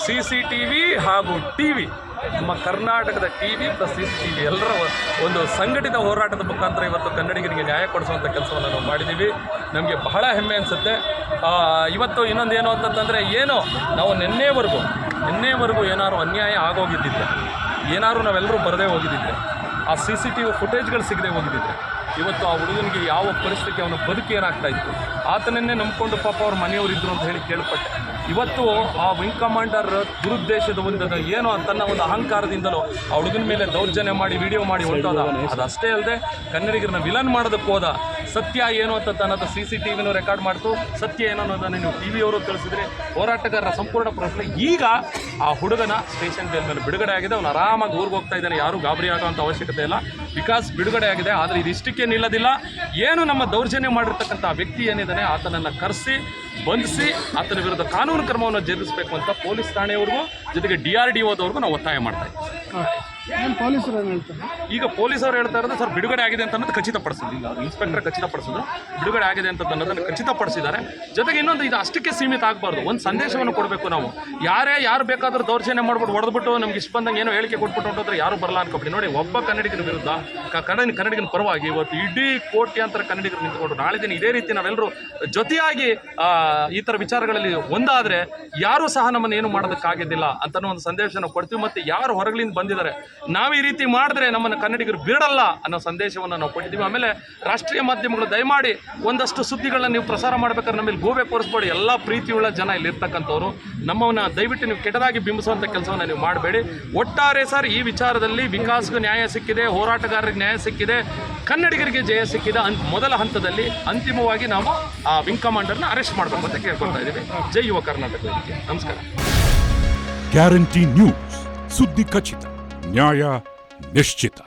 CCTV ಹಾಗೂ TV, ನಮ್ಮ ಕರ್ನಾಟಕದ ಟಿವಿ ಪ್ಲಸ್ CCTV ಎಲ್ಲರ ಒಂದು ಸಂಘಟಿತ ಹೋರಾಟದ ಮುಖಾಂತರ ಇವತ್ತು ಕನ್ನಡಿಗರಿಗೆ ನ್ಯಾಯ ಕೊಡಿಸುವಂಥ ಕೆಲಸವನ್ನು ನಾವು ಮಾಡಿದ್ದೀವಿ. ನಮಗೆ ಬಹಳ ಹೆಮ್ಮೆ ಅನಿಸುತ್ತೆ. ಇವತ್ತು ಇನ್ನೊಂದು ಏನು ಅಂತಂದರೆ, ಏನೋ ನಾವು ನಿನ್ನೆವರೆಗೂ ಏನಾದ್ರು ಅನ್ಯಾಯ ಆಗೋಗಿದ್ದಿದ್ರೆ, ಏನಾದ್ರು ನಾವೆಲ್ಲರೂ ಬರದೇ ಹೋಗಿದ್ದಿದ್ರೆ, ಆ CCTV ಫುಟೇಜ್ಗಳು ಸಿಗದೆ ಹೋಗಿದ್ದಿದ್ರೆ, ಇವತ್ತು ಆ ಹುಡುಗನಿಗೆ ಯಾವ ಪರಿಸ್ಥಿತಿ, ಅವನ ಬದುಕು ಏನಾಗ್ತಾ ಇತ್ತು, ಆತನನ್ನೇ ನಂಬಿಕೊಂಡು ಪಾಪ ಅವ್ರ ಮನೆಯವರು ಇದ್ದರು ಅಂತ ಹೇಳಿ ಕೇಳ್ಪಟ್ಟೆ. ಇವತ್ತು ಆ ವಿಂಗ್ ಕಮಾಂಡರ್ ದುರುದ್ದೇಶದ ಏನೋ ತನ್ನ ಒಂದು ಅಹಂಕಾರದಿಂದಲೋ ಆ ಹುಡುಗನ ಮೇಲೆ ದೌರ್ಜನ್ಯ ಮಾಡಿ ವಿಡಿಯೋ ಮಾಡಿ ಹೊರಟೋದ. ಅದಷ್ಟೇ ಅಲ್ಲದೆ ಕನ್ನಡಿಗರನ್ನ ವಿಲನ್ ಮಾಡೋದಕ್ಕೆ ಹೋದ. ಸತ್ಯ ಏನು ಅಂತ ಅನ್ನೋದು CCTVನೂ ರೆಕಾರ್ಡ್ ಮಾಡ್ತು. ಸತ್ಯ ಏನೋ ಅನ್ನೋದನ್ನು ನೀವು TV ತಿಳಿಸಿದ್ರೆ ಹೋರಾಟಗಾರರ ಸಂಪೂರ್ಣ ಪ್ರಶ್ನೆ. ಈಗ ಆ ಹುಡುಗನ ಸ್ಟೇಷನ್ ಬೇಲ್ ಮೇಲೆ ಬಿಡುಗಡೆ ಆಗಿದೆ. ಅವನು ಆರಾಮಾಗಿ ಊರಿಗೆ ಹೋಗ್ತಾ ಇದ್ದಾನೆ. ಯಾರೂ ಗಾಬರಿ ಆಗೋಂಥ ಅವಶ್ಯಕತೆ ಇಲ್ಲ. ಬಿಕಾಸ್ ಬಿಡುಗಡೆ ಆಗಿದೆ. ಆದರೆ ಇದಿಷ್ಟಕ್ಕೆ ನಿಲ್ಲೋದಿಲ್ಲ. ಏನು ನಮ್ಮ ದೌರ್ಜನ್ಯ ಮಾಡಿರ್ತಕ್ಕಂಥ ವ್ಯಕ್ತಿ ಏನಿದ್ದಾನೆ ಆತನನ್ನು ಕರೆಸಿ ಬಂಧಿಸಿ ಆತನ ವಿರುದ್ಧ ಕಾನೂನು ಕ್ರಮವನ್ನು ಜರುಗಿಸಬೇಕು ಅಂತ ಪೊಲೀಸ್ ಠಾಣೆಯವ್ರಿಗೂ ಜೊತೆಗೆ DRDOದವ್ರಿಗೂ ನಾವು ಒತ್ತಾಯ ಮಾಡ್ತಾ ಇದ್ದೀವಿ. ಈಗ ಪೊಲೀಸರು ಹೇಳ್ತಾ ಇರೋದು ಸರ್ ಬಿಡುಗಡೆ ಆಗಿದೆ ಅಂತ ಅನ್ನೋದು ಖಚಿತಪಡಿಸಿದ್ರು. ಈಗ ಇನ್ಸ್ಪೆಕ್ಟರ್ ಖಚಿತಪಡಿಸಿದ್ರು ಬಿಡುಗಡೆ ಆಗಿದೆ ಅಂತ ಅನ್ನೋದನ್ನು ಖಚಿತಪಡಿಸಿದ್ದಾರೆ. ಜೊತೆಗೆ ಇನ್ನೊಂದು, ಇದು ಅಷ್ಟಕ್ಕೆ ಸೀಮಿತ ಆಗಬಾರ್ದು. ಒಂದು ಸಂದೇಶವನ್ನು ಕೊಡಬೇಕು. ನಾವು ಯಾರು ಬೇಕಾದರೂ ದೌರ್ಜನ್ಯ ಮಾಡ್ಬಿಟ್ಟು ಹೊಡೆದ್ಬಿಟ್ಟು ನಮ್ಗೆ ಇಷ್ಟ ಬಂದಂಗೆ ಏನೋ ಹೇಳಿಕೆ ಕೊಟ್ಬಿಟ್ಟು ಹೊಂಟೋದ್ರೆ ಯಾರು ಬರಲ್ಲ ಅನ್ಕೊಬಿಡಿ. ನೋಡಿ, ಒಬ್ಬ ಕನ್ನಡಿಗರ ವಿರುದ್ಧ ಕನ್ನಡಿಗನ ಪರವಾಗಿ ಇವತ್ತು ಇಡೀ ಕೋಟ್ಯಾಂತರ ಕನ್ನಡಿಗರು ನಿಂತ್ಕೊಂಡು ನಾಳೆ ದಿನ ಇದೇ ರೀತಿ ನಾವೆಲ್ಲರೂ ಜೊತೆಯಾಗಿ ಈ ಥರ ವಿಚಾರಗಳಲ್ಲಿ ಒಂದಾದರೆ ಯಾರೂ ಸಹ ನಮ್ಮನ್ನು ಏನು ಮಾಡೋದಕ್ಕಾಗೋದಿಲ್ಲ ಅಂತ ಒಂದು ಸಂದೇಶನ ಕೊಡ್ತೀವಿ. ಮತ್ತು ಯಾರು ಹೊರಗಳಿಂದ ಬಂದಿದ್ದಾರೆ, ನಾವು ಈ ರೀತಿ ಮಾಡಿದ್ರೆ ನಮ್ಮನ್ನು ಕನ್ನಡಿಗರು ಬಿಡಲ್ಲ ಅನ್ನೋ ಸಂದೇಶವನ್ನು ನಾವು ಕೊಟ್ಟಿದ್ದೀವಿ. ಆಮೇಲೆ ರಾಷ್ಟ್ರೀಯ ಮಾಧ್ಯಮಗಳು ದಯಮಾಡಿ ಒಂದಷ್ಟು ಸುದ್ದಿಗಳನ್ನ ನೀವು ಪ್ರಸಾರ ಮಾಡ್ಬೇಕಾದ್ರೆ ನಮ್ಮಲ್ಲಿ ಗೋಬೆ ಕೋರಿಸ್ಬೇಡಿ. ಎಲ್ಲ ಪ್ರೀತಿಯುಳ್ಳ ಜನ ಇಲ್ಲಿ ಇರ್ತಕ್ಕಂಥವ್ರು. ನಮ್ಮನ್ನು ದಯವಿಟ್ಟು ನೀವು ಕೆಟ್ಟದಾಗಿ ಬಿಂಬಿಸುವಂಥ ಕೆಲಸವನ್ನು ನೀವು ಮಾಡಬೇಡಿ. ಒಟ್ಟಾರೆ ಸರ್, ಈ ವಿಚಾರದಲ್ಲಿ ವಿಕಾಸ್ಗೂ ನ್ಯಾಯ ಸಿಕ್ಕಿದೆ, ಹೋರಾಟಗಾರರಿಗೆ ನ್ಯಾಯ ಸಿಕ್ಕಿದೆ, ಕನ್ನಡಿಗರಿಗೆ ಜಯ ಸಿಕ್ಕಿದೆ. ಮೊದಲ ಹಂತದಲ್ಲಿ ಅಂತಿಮವಾಗಿ ನಾವು ಆ ವಿಂಗ್ ಕಮಾಂಡರ್ನ ಅರೆಸ್ಟ್ ಮಾಡಬೇಕು ಅಂತ ಕೇಳ್ಕೊಳ್ತಾ ಇದ್ದೀವಿ. ಜೈ ಯುವ ಕರ್ನಾಟಕ ವೇದಿಕೆ. ನಮಸ್ಕಾರ. ಗ್ಯಾರಂಟಿ ನ್ಯೂಸ್, ಸುದ್ದಿ ಖಚಿತ, ನ್ಯಾಯ ನಿಶ್ಚಿತ.